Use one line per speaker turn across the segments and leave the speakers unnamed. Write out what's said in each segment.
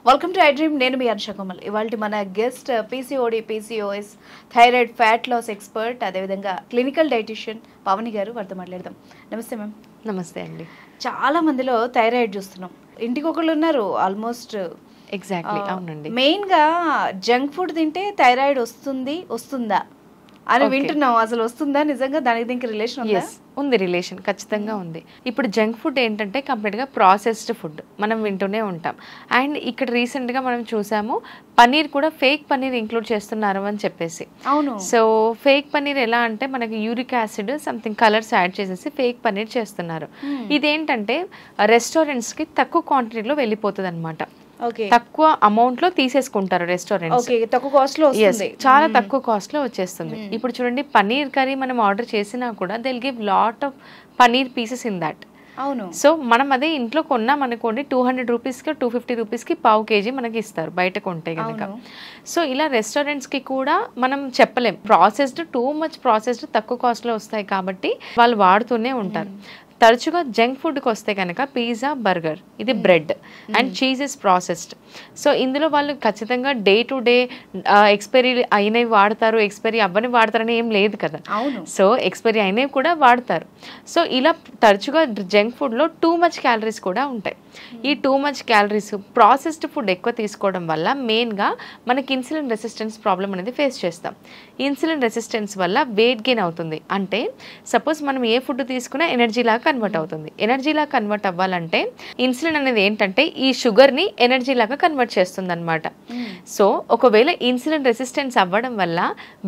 Welcome to I dream. నేను మీ అనుష కోమల్. ఇవాళ మన guest PCOD, PCOS, thyroid, fat loss expert, అదేవిధంగా క్లినికల్ డైటీషియన్ పవని గారు. వారితో మాట్లాడదాం. నమస్తే మ్యామ్.
నమస్తే అండి.
చాలా మందిలో థైరాయిడ్ చూస్తున్నాం. ఇంటికి ఒకళ్ళు ఉన్నారు ఆల్మోస్ట్.
ఎగ్జాక్ట్లీ, అవునండి.
మెయిన్గా జంక్ ఫుడ్ తింటే థైరాయిడ్ వస్తుందా అని వింటున్నాం. అసలు వస్తుందా నిజంగా? దానికి దీనికి రిలేషన్ ఉందా?
ఉంది, రిలేషన్ ఖచ్చితంగా ఉంది. ఇప్పుడు జంక్ ఫుడ్ ఏంటంటే కంప్లీట్గా ప్రాసెస్డ్ ఫుడ్ మనం వింటూనే ఉంటాం. అండ్ ఇక్కడ రీసెంట్గా మనం చూసాము పన్నీర్ కూడా ఫేక్ పన్నీర్ ఇంక్లూడ్ చేస్తున్నారు అని చెప్పేసి.
అవును.
సో ఫేక్ పన్నీర్ ఎలా అంటే మనకి uric acid something colours add చేసేసి ఫేక్ పన్నీర్ చేస్తున్నారు. ఇదేంటంటే రెస్టారెంట్స్కి తక్కువ క్వాంటిటీలో వెళ్ళిపోతుంది అనమాట. తక్కువ అమౌంట్ లో తీసేసుకుంటారు రెస్టారెంట్స్. చాలా తక్కువ కాస్ట్ లో వచ్చేస్తుంది. ఇప్పుడు చూడండి, పన్నీర్ కర్రీ మనం ఆర్డర్ చేసినా కూడా they will give lot of paneer pieces in that.
అవును.
సో మనం అదే ఇంట్లో కొన్నాం అనుకోండి, 200 రూపీస్కి 250 రూపీస్కి పావు కేజీ మనకి ఇస్తారు బయట కొంటే కనుక. సో ఇలా రెస్టారెంట్స్కి కూడా మనం చెప్పలేం. ప్రాసెస్డ్, టూ మచ్ ప్రాసెస్డ్ తక్కువ కాస్ట్లో వస్తాయి కాబట్టి వాళ్ళు వాడుతూనే ఉంటారు. తరచుగా జంక్ ఫుడ్కి వస్తే కనుక పిజ్జా, బర్గర్, ఇది bread and cheese is processed. So ఇందులో వాళ్ళు ఖచ్చితంగా డే టు డే ఎక్స్పైరీ అయినవి వాడతారు, ఎక్స్పైరీ అవ్వని వాడతారని ఏం లేదు కదా. సో ఎక్స్పైరీ అయినవి కూడా వాడతారు. సో ఇలా తరచుగా జంక్ ఫుడ్లో టూ మచ్ క్యాలరీస్ కూడా ఉంటాయి. ఈ too much calories processed food ఎక్కువ తీసుకోవడం వల్ల మెయిన్గా మనకి ఇన్సులిన్ రెసిస్టెన్స్ ప్రాబ్లం అనేది ఫేస్ చేస్తాం. ఇన్సులిన్ రెసిస్టెన్స్ వల్ల వెయిట్ గెయిన్ అవుతుంది. అంటే సపోజ్ మనం ఏ ఫుడ్ తీసుకున్నా ఎనర్జీలాగా కన్వర్ట్ అవుతుంది. ఎనర్జీలాగా కన్వర్ట్ అవ్వాలంటే ఇన్సులిన్ అనేది ఏంటంటే ఈ షుగర్ని ఎనర్జీలాగా కన్వర్ట్ చేస్తుంది అనమాట. సో ఒకవేళ ఇన్సులిన్ రెసిస్టెన్స్ అవ్వడం వల్ల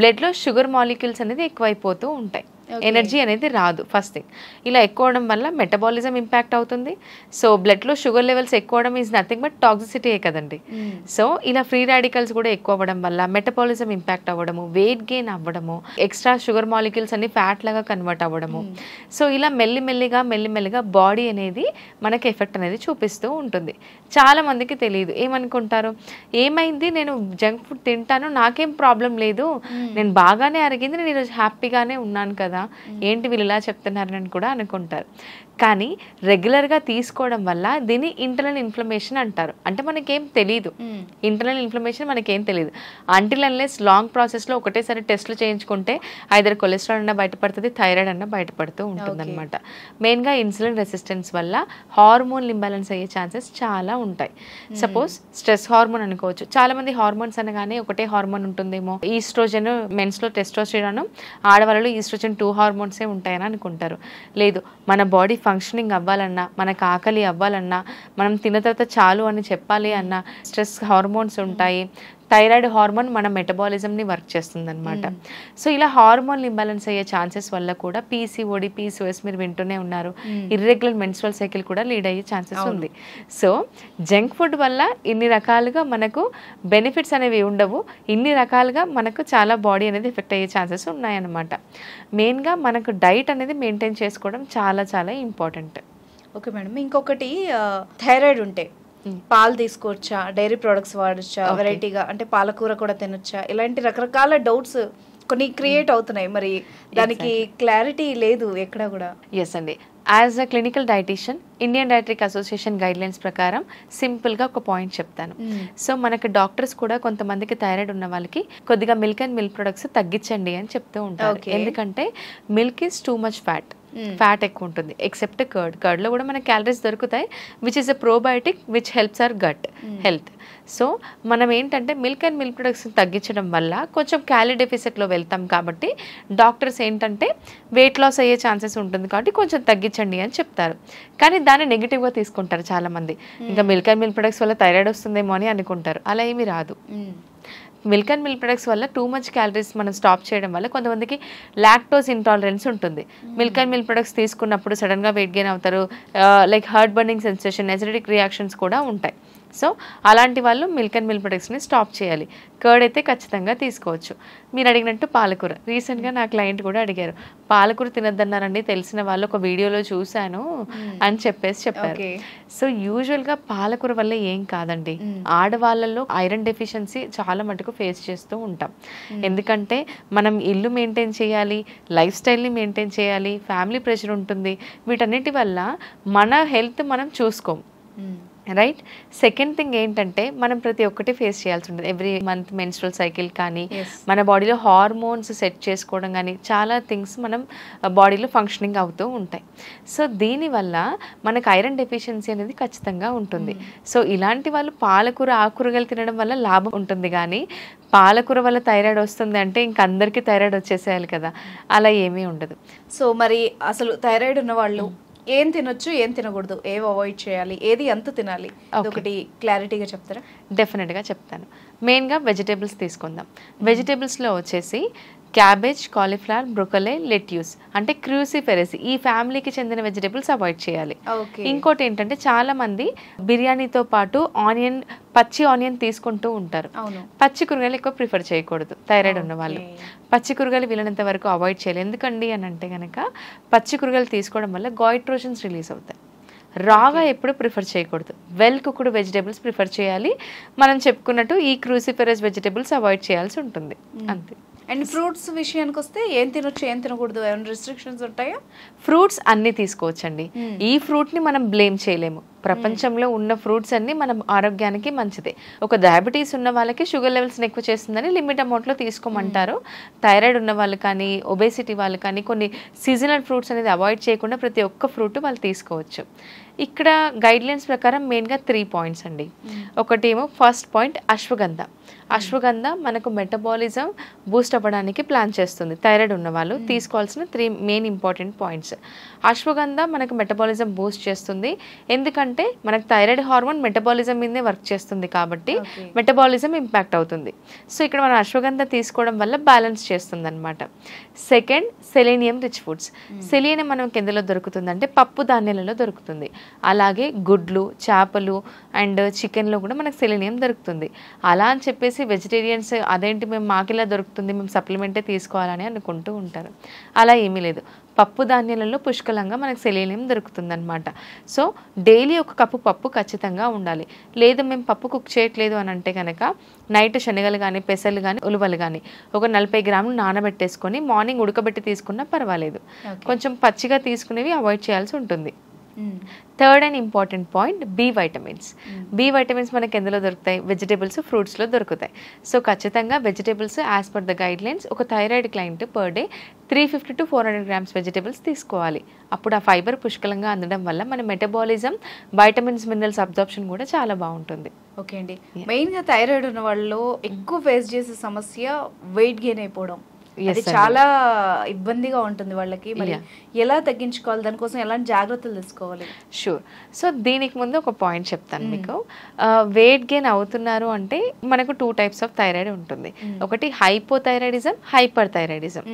బ్లడ్లో షుగర్ మాలిక్యూల్స్ అనేది ఎక్కువైపోతూ ఉంటాయి. ఎనర్జీ అనేది రాదు. ఫస్ట్ థింగ్, ఇలా ఎక్కువ అవడం వల్ల మెటబాలిజం ఇంపాక్ట్ అవుతుంది. సో బ్లడ్లో షుగర్ లెవెల్స్ ఎక్కువ అవడం ఈజ్ నథింగ్ బట్ టాక్సిసిటీయే కదండి. సో ఇలా ఫ్రీ రాడికల్స్ కూడా ఎక్కువ అవ్వడం వల్ల మెటబాలిజం ఇంపాక్ట్ అవ్వడము, వెయిట్ గెయిన్ అవ్వడము, ఎక్స్ట్రా షుగర్ మాలిక్యూల్స్ అన్ని ఫ్యాట్ లాగా కన్వర్ట్ అవ్వడము. సో ఇలా మెల్లిమెల్లిగా బాడీ అనేది మనకి ఎఫెక్ట్ అనేది చూపిస్తూ ఉంటుంది. చాలా మందికి తెలియదు. ఏమనుకుంటారు, ఏమైంది, నేను జంక్ ఫుడ్ తింటాను, నాకేం ప్రాబ్లం లేదు, నేను బాగానే అరిగింది, నేను ఈరోజు హ్యాపీగానే ఉన్నాను కదా, ఏంటి వీళ్ళు ఇలా చెప్తున్నారని కూడా అనుకుంటారు. కానీ రెగ్యులర్గా తీసుకోవడం వల్ల దీన్ని ఇంటర్నల్ ఇన్ఫ్లమేషన్ అంటారు. అంటే మనకేం తెలియదు, ఇంటర్నల్ ఇన్ఫ్లమేషన్ మనకేం తెలియదు. అంటిల్ అన్లెస్ లాంగ్ ప్రాసెస్లో ఒకటేసారి టెస్టులు చేయించుకుంటే ఐదర్ కొలెస్ట్రాల్ అన్నా బయటపడుతుంది, థైరాయిడ్ అన్నా బయటపడుతూ ఉంటుంది అనమాట. మెయిన్గా ఇన్సులిన్ రెసిస్టెన్స్ వల్ల హార్మోన్ ఇంబ్యాలెన్స్ అయ్యే ఛాన్సెస్ చాలా ఉంటాయి. సపోజ్ స్ట్రెస్ హార్మోన్ అనుకోవచ్చు. చాలా మంది హార్మోన్స్ అనగానే ఒకటే హార్మోన్ ఉంటుందేమో, ఈస్ట్రోజన్ మెన్స్లో టెస్టోస్టెరాన్, ఆడవాళ్ళలో ఈస్ట్రోజన్ 2 హార్మోన్సే ఉంటాయని అనుకుంటారు. లేదు, మన బాడీ ఫంక్షనింగ్ అవ్వాలన్నా, మనకు ఆకలి అవ్వాలన్నా, మనం తిన్న తర్వాత చాలు అని చెప్పాలి అన్నా స్ట్రెస్ హార్మోన్స్ ఉంటాయి. థైరాయిడ్ హార్మోన్ మన మెటబాలిజంని వర్క్ చేస్తుంది అనమాట. సో ఇలా హార్మోన్ ఇంబ్యాలెన్స్ అయ్యే ఛాన్సెస్ వల్ల కూడా పీసీఓడి, పీసీఓఎస్ మీరు వింటూనే ఉన్నారు, ఇర్రెగ్యులర్ మెన్స్ట్రువల్ సైకిల్ కూడా లీడ్ అయ్యే ఛాన్సెస్ ఉంది. సో జంక్ ఫుడ్ వల్ల ఇన్ని రకాలుగా మనకు బెనిఫిట్స్ అనేవి ఉండవు, ఇన్ని రకాలుగా మనకు చాలా బాడీ అనేది ఎఫెక్ట్ అయ్యే ఛాన్సెస్ ఉన్నాయన్నమాట. మెయిన్గా మనకు డైట్ అనేది మెయింటైన్ చేసుకోవడం చాలా చాలా ఇంపార్టెంట్.
Okay madam. ఇంకొకటి, థైరాయిడ్ ఉంటే పాలు తీసుకోవచ్చా, డైరీ ప్రొడక్ట్స్ వాడచ్చా, వెరైటీగా అంటే పాలకూర కూడా తినొచ్చా, ఇలాంటి రకరకాల డౌట్స్ కొన్ని క్రియేట్ అవుతున్నాయి. మరి దానికి క్లారిటీ లేదు ఎక్కడ కూడా.
ఎస్ అండి. As a clinical dietitian, Indian dietary association guidelines ప్రకారం సింపుల్గా ఒక పాయింట్ చెప్తాను. సో మనకి డాక్టర్స్ కూడా కొంతమందికి థైరాయిడ్ ఉన్న వాళ్ళకి కొద్దిగా మిల్క్ అండ్ మిల్క్ ప్రొడక్ట్స్ తగ్గించండి అని చెప్తూ ఉంటారు. ఎందుకంటే milk is too much fat ఎక్కువ ఉంటుంది. ఎక్సెప్ట్ కర్డ్లో కూడా మనకి క్యాలరీస్ దొరుకుతాయి, which is a probiotic which helps our gut health. So మనం ఏంటంటే మిల్క్ అండ్ మిల్క్ ప్రొడక్ట్స్ తగ్గించడం వల్ల కొంచెం క్యాలరీ డెఫిసిట్లో వెళ్తాం కాబట్టి డాక్టర్స్ ఏంటంటే వెయిట్ లాస్ అయ్యే ఛాన్సెస్ ఉంటుంది కాబట్టి కొంచెం తగ్గించండి అని చెప్తారు. కానీ దాన్ని నెగిటివ్గా తీసుకుంటారు చాలామంది. ఇంకా మిల్క్ అండ్ మిల్క్ ప్రొడక్ట్స్ వల్ల థైరాయిడ్ వస్తుందేమో అని అనుకుంటారు. అలా ఏమీ రాదు. మిల్క్ అండ్ మిల్క్ ప్రొడక్ట్స్ వల్ల టూ మచ్ క్యాలరీస్ మనం స్టాప్ చేయడం వల్ల కొంతమందికి లాక్టోస్ ఇంటాలరెన్స్ ఉంటుంది. మిల్క్ అండ్ మిల్క్ ప్రొడక్ట్స్ తీసుకున్నప్పుడు సడన్గా వెయిట్ గెయిన్ అవుతారు, like heart burning sensation, acidic reactions కూడా ఉంటాయి. సో అలాంటి వాళ్ళు మిల్క్ అండ్ మిల్క్ ప్రొడక్ట్స్ని స్టాప్ చేయాలి. కర్డ్ అయితే ఖచ్చితంగా తీసుకోవచ్చు. మీరు అడిగినట్టు పాలకూర, రీసెంట్గా నా క్లయింట్ కూడా అడిగారు, పాలకూర తినద్దన్నారండి, తెలిసిన వాళ్ళు ఒక వీడియోలో చూశాను అని చెప్పారు. సో యూజువల్గా పాలకూర వల్ల ఏం కాదండి. ఆడవాళ్ళలో ఐరన్ డెఫిషియన్సీ చాలా మటుకు ఫేస్ చేస్తూ ఉంటాం. ఎందుకంటే మనం ఇల్లు మెయింటైన్ చేయాలి, లైఫ్ స్టైల్ని మెయింటైన్ చేయాలి, ఫ్యామిలీ ప్రెషర్ ఉంటుంది. వీటన్నిటి వల్ల మన హెల్త్ మనం చూసుకోం, రైట్. సెకండ్ థింగ్ ఏంటంటే మనం ప్రతి ఒక్కటి ఫేస్ చేయాల్సి ఉంటుంది. ఎవ్రీ మంత్ మెన్స్ట్రల్ సైకిల్ కానీ, మన బాడీలో హార్మోన్స్ సెట్ చేసుకోవడం కానీ, చాలా థింగ్స్ మనం బాడీలో ఫంక్షనింగ్ అవుతూ ఉంటాయి. సో దీనివల్ల మనకు ఐరన్ డెఫిషియన్సీ అనేది ఖచ్చితంగా ఉంటుంది. సో ఇలాంటి వాళ్ళు పాలకూర, ఆకుకూరగాయలు తినడం వల్ల లాభం ఉంటుంది, కానీ పాలకూర వల్ల థైరాయిడ్ వస్తుంది అంటే ఇంక అందరికీ థైరాయిడ్ వచ్చేసేయాలి కదా, అలా ఏమీ ఉండదు.
సో మరి అసలు థైరాయిడ్ ఉన్న వాళ్ళు ఏం తినొచ్చు, ఏం తినకూడదు, ఏవి అవాయిడ్ చేయాలి, ఏది ఎంత తినాలి, ఒకటి క్లారిటీగా చెప్తారా?
డెఫినెట్గా చెప్తాను. మెయిన్గా వెజిటేబుల్స్ తీసుకుందాం. వెజిటేబుల్స్లో వచ్చేసి క్యాబేజ్, కాలీఫ్లవర్, బ్రొకలీ, లెట్యూస్ అంటే క్రూసిఫెరసీ, ఈ ఫ్యామిలీకి చెందిన వెజిటేబుల్స్ అవాయిడ్ చేయాలి. ఇంకోటి ఏంటంటే చాలా మంది బిర్యానీతో పాటు ఆనియన్, పచ్చి ఆనియన్ తీసుకుంటూ ఉంటారు. పచ్చి కూరగాయలు ఎక్కువ ప్రిఫర్ చేయకూడదు థైరాయిడ్ ఉన్న వాళ్ళు. పచ్చి కూరగాయలు వీలైనంత వరకు అవాయిడ్ చేయాలి. ఎందుకండి అని అంటే కనుక పచ్చి కూరగాయలు తీసుకోవడం వల్ల గాయిట్రోజన్స్ రిలీజ్ అవుతాయి. రాగా ఎప్పుడు ప్రిఫర్ చేయకూడదు. వెల్ కుక్డ్ వెజిటేబుల్స్ ప్రిఫర్ చేయాలి. మనం చెప్పుకున్నట్టు ఈ క్రూసిఫెరస్ వెజిటేబుల్స్ అవాయిడ్ చేయాల్సి ఉంటుంది, అంతే.
అండ్ ఫ్రూట్స్ విషయానికి వస్తే ఏం తినొచ్చు, ఏం తినకూడదు, ఏమైనా రిస్ట్రిక్షన్స్ ఉంటాయా?
ఫ్రూట్స్ అన్ని తీసుకోవచ్చండి. ఈ ఫ్రూట్ ని మనం బ్లేమ్ చేయలేము. ప్రపంచంలో ఉన్న ఫ్రూట్స్ అన్ని మన ఆరోగ్యానికి మంచిదే. ఒక డయాబెటీస్ ఉన్న వాళ్ళకి షుగర్ లెవెల్స్ ఎక్కువ చేస్తుందని లిమిట్ అమౌంట్లో తీసుకోమంటారు. థైరాయిడ్ ఉన్న వాళ్ళు కానీ, ఒబేసిటీ వాళ్ళు కానీ కొన్ని సీజనల్ ఫ్రూట్స్ అనేది అవాయిడ్ చేయకుండా ప్రతి ఒక్క ఫ్రూట్ వాళ్ళు తీసుకోవచ్చు. ఇక్కడ గైడ్లైన్స్ ప్రకారం మెయిన్గా 3 పాయింట్స్ అండి. ఒకటేమో ఫస్ట్ పాయింట్ అశ్వగంధ. అశ్వగంధ మనకు మెటబాలిజం బూస్ట్ అవ్వడానికి ప్లాన్ చేస్తుంది. థైరాయిడ్ ఉన్న వాళ్ళు తీసుకోవాల్సిన 3 మెయిన్ ఇంపార్టెంట్ పాయింట్స్. అశ్వగంధ మనకు మెటబాలిజం బూస్ట్ చేస్తుంది. ఎందుకంటే మనకు థైరాయిడ్ హార్మోన్ మెటబాలిజం మీదే వర్క్ చేస్తుంది కాబట్టి మెటబాలిజం ఇంపాక్ట్ అవుతుంది. సో ఇక్కడ మనం అశ్వగంధ తీసుకోవడం వల్ల బ్యాలెన్స్ చేస్తుంది అనమాట. Second, selenium rich foods. Selenium మనకు ఎందులో దొరుకుతుంది అంటే పప్పు ధాన్యాలలో దొరుకుతుంది. అలాగే గుడ్లు, చేపలు అండ్ చికెన్లో కూడా మనకు సెలీనియం దొరుకుతుంది. అలా అని చెప్పేసి వెజిటేరియన్స్ అదేంటి మేము మాకిలా దొరుకుతుంది, మేము సప్లిమెంటే తీసుకోవాలని అనుకుంటూ ఉంటారు. అలా ఏమీ లేదు. పప్పు ధాన్యాలలో పుష్కలంగా మనకు సెలీనియం దొరుకుతుంది అనమాట. సో డైలీ ఒక కప్పు పప్పు ఖచ్చితంగా ఉండాలి. లేదు మేము పప్పు కుక్ చేయట్లేదు అని అంటే కనుక నైట్ శనగలు కానీ, పెసలు కానీ, ఉలువలు కానీ ఒక 40 గ్రాములు నానబెట్టేసుకొని మార్నింగ్ ఉడకబెట్టి తీసుకున్నా పర్వాలేదు. కొంచెం పచ్చిగా తీసుకునేవి అవాయిడ్ చేయాల్సి ఉంటుంది. Third and important point, B vitamins. B vitamins మనకి ఎందులో దొరుకుతాయి? వెజిటేబుల్స్, ఫ్రూట్స్లో దొరుకుతాయి. సో ఖచ్చితంగా vegetables as per the guidelines ఒక thyroid client per day 350 to 400 grams vegetables తీసుకోవాలి. అప్పుడు ఆ ఫైబర్ పుష్కలంగా అందడం వల్ల మన మెటబాలిజం, వైటమిన్స్, మినరల్స్ అబ్జార్ప్షన్ కూడా చాలా బాగుంటుంది.
ఓకే అండి. మెయిన్గా థైరాయిడ్ ఉన్న వాళ్ళు ఎక్కువ ఫేస్ చేసే సమస్య వెయిట్ గెయిన్ అయిపోవడం. అది చాలా ఇబ్బందిగా ఉంటుంది వాళ్ళకి. మరి ఎలా తగ్గించుకోవాలి, దానికోసం ఎలాంటి జాగ్రత్తలు తీసుకోవాలి?
షూర్. సో దీనికి ముందు ఒక పాయింట్ చెప్తాను మీకు. వెయిట్ గెయిన్ అవుతున్నారు అంటే మనకు 2 types ఆఫ్ థైరాయిడ్ ఉంటుంది. ఒకటి హైపోథైరాయిడిజం, హైపర్ థైరాయిడిజం.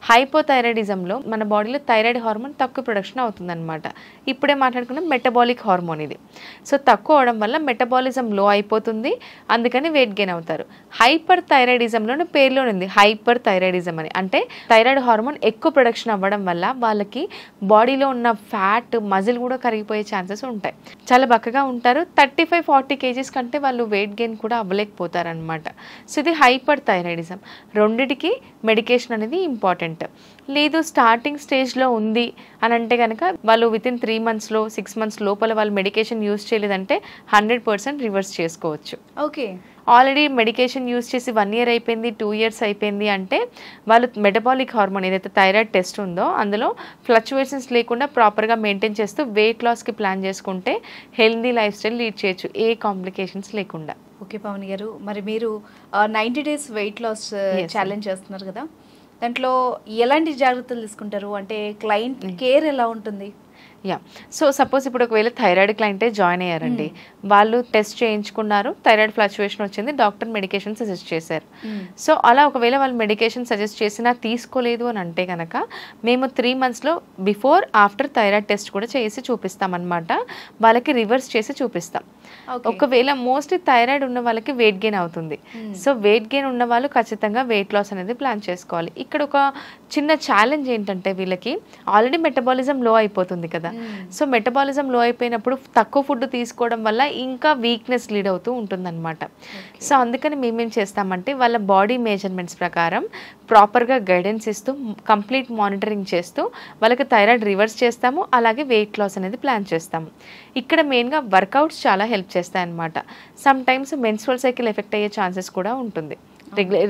హైపోథైరాయిడిజంలో మన బాడీలో థైరాయిడ్ హార్మోన్ తక్కువ ప్రొడక్షన్ అవుతుంది అనమాట. ఇప్పుడే మాట్లాడుకున్న మెటబాలిక్ హార్మోన్ ఇది. సో తక్కువ అవడం వల్ల మెటబాలిజం లో అయిపోతుంది, అందుకని వెయిట్ గెయిన్ అవుతారు. హైపర్ థైరాయిడిజంలోనే పేరులో ఉంది హైపర్ థైరాయిడిజం అని. అంటే థైరాయిడ్ హార్మోన్ ఎక్కువ ప్రొడక్షన్ అవ్వడం వల్ల వాళ్ళకి బాడీలో ఉన్న ఫ్యాట్, మజిల్ కూడా కరిగిపోయే ఛాన్సెస్ ఉంటాయి. చాలా బక్కగా ఉంటారు. 35-40 kgs కంటే వాళ్ళు వెయిట్ గెయిన్ కూడా అవ్వలేకపోతారు అనమాట. సో ఇది హైపర్ థైరాయిడిజం. రెండిటికి మెడికేషన్ అనేది ఇంపార్టెంట్. లేదు స్టార్టింగ్ స్టేజ్లో ఉంది అని అంటే కనుక వాళ్ళు వితిన్ 3 monthsలో 6 months లోపల వాళ్ళు మెడికేషన్ యూజ్ చేయలేదంటే 100% రివర్స్ చేసుకోవచ్చు.
ఓకే.
ఆల్రెడీ మెడికేషన్ యూజ్ చేసి 1 year అయిపోయింది, 2 years అయిపోయింది అంటే వాళ్ళు మెటబాలిక్ హార్మోన్ ఏదైతే థైరాయిడ్ టెస్ట్ ఉందో అందులో ఫ్లక్చువేషన్స్ లేకుండా ప్రాపర్గా మెయింటైన్ చేస్తూ వెయిట్ లాస్కి ప్లాన్ చేసుకుంటే హెల్దీ లైఫ్ స్టైల్ లీడ్ చేయొచ్చు, ఏ కాంప్లికేషన్స్ లేకుండా.
ఓకే పవన్ గారు, మరి మీరు 90 days వెయిట్ లాస్ ఛాలెంజ్ చేస్తున్నారు కదా, దాంట్లో ఎలాంటి జాగ్రత్తలు తీసుకుంటారు? అంటే క్లయింట్ కేర్ ఎలా ఉంటుంది?
యా. సో సపోజ్ ఇప్పుడు ఒకవేళ థైరాయిడ్ క్లయింటే జాయిన్ అయ్యారండి, వాళ్ళు టెస్ట్ చేయించుకున్నారు, థైరాయిడ్ ఫ్లక్చువేషన్ వచ్చింది, డాక్టర్ మెడికేషన్ సజెస్ట్ చేశారు. సో అలా ఒకవేళ వాళ్ళు మెడికేషన్ సజెస్ట్ చేసినా తీసుకోలేదు అని అంటే కనుక మేము 3 monthsలో బిఫోర్ ఆఫ్టర్ థైరాయిడ్ టెస్ట్ కూడా చేసి చూపిస్తాం అనమాట. వాళ్ళకి రివర్స్ చేసి చూపిస్తాం. ఒకవేళ మోస్ట్లీ థైరాయిడ్ ఉన్న వాళ్ళకి వెయిట్ గెయిన్ అవుతుంది. సో వెయిట్ గెయిన్ ఉన్న వాళ్ళు ఖచ్చితంగా వెయిట్ లాస్ అనేది ప్లాన్ చేసుకోవాలి. ఇక్కడ ఒక చిన్న ఛాలెంజ్ ఏంటంటే వీళ్ళకి ఆల్రెడీ మెటబాలిజం లో అయిపోతుంది కదా. సో మెటబాలిజం లో అయిపోయినప్పుడు తక్కువ ఫుడ్ తీసుకోవడం వల్ల ఇంకా వీక్నెస్ లీడ్ అవుతూ ఉంటుందన్నమాట. సో అందుకని మేమేం చేస్తామంటే వాళ్ళ బాడీ మెజర్మెంట్స్ ప్రకారం ప్రాపర్గా గైడెన్స్ ఇస్తూ కంప్లీట్ మానిటరింగ్ చేస్తూ వాళ్ళకి థైరాయిడ్ రివర్స్ చేస్తాము, అలాగే వెయిట్ లాస్ అనేది ప్లాన్ చేస్తాము. ఇక్కడ మెయిన్గా వర్కౌట్స్ చాలా హెల్ప్ చేస్తాయి అన్నమాట. Some times menstrual cycle effect అయ్యే ఛాన్సెస్ కూడా ఉంటుంది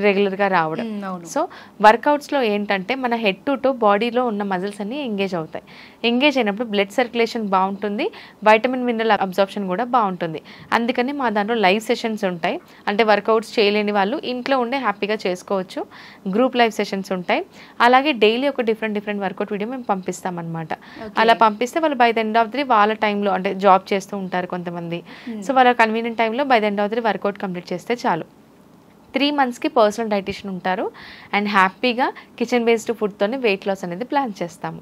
రెగ్యులర్గా రావడం. సో వర్కౌట్స్లో ఏంటంటే మన హెడ్ టు టో బాడీలో ఉన్న మజిల్స్ అన్ని ఎంగేజ్ అవుతాయి. ఎంగేజ్ అయినప్పుడు బ్లడ్ సర్క్యులేషన్ బాగుంటుంది, వైటమిన్ మినరల్ అబ్జార్ప్షన్ కూడా బాగుంటుంది. అందుకని మా దాంట్లో లైవ్ సెషన్స్ ఉంటాయి. అంటే వర్కౌట్స్ చేయలేని వాళ్ళు ఇంట్లో ఉండే హ్యాపీగా చేసుకోవచ్చు. గ్రూప్ లైవ్ సెషన్స్ ఉంటాయి. అలాగే డైలీ ఒక డిఫరెంట్ వర్కౌట్ వీడియో మేము పంపిస్తాం అనమాట. అలా పంపిస్తే వాళ్ళు by the end of the వాళ్ళ టైంలో, అంటే జాబ్ చేస్తూ ఉంటారు కొంతమంది, సో వాళ్ళ కన్వీనియంట్ టైంలో by the end of the workout complete చేస్తే చాలు. 3 monthsకి పర్సనల్ డైటీషియన్ ఉంటారు అండ్ హ్యాపీగా కిచెన్ బేస్డ్ ఫుడ్తోనే వెయిట్ లాస్ అనేది ప్లాన్ చేస్తాము.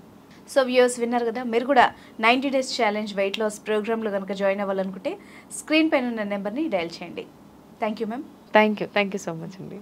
సో వ్యూయర్స్ విన్నారు కదా, మీరు కూడా 90 days ఛాలెంజ్ వెయిట్ లాస్ ప్రోగ్రామ్లో కనుక జాయిన్ అవ్వాలనుకుంటే స్క్రీన్ పైన ఉన్న నెంబర్ని డయల్ చేయండి. Thank you ma'am.
Thank you so much అండి.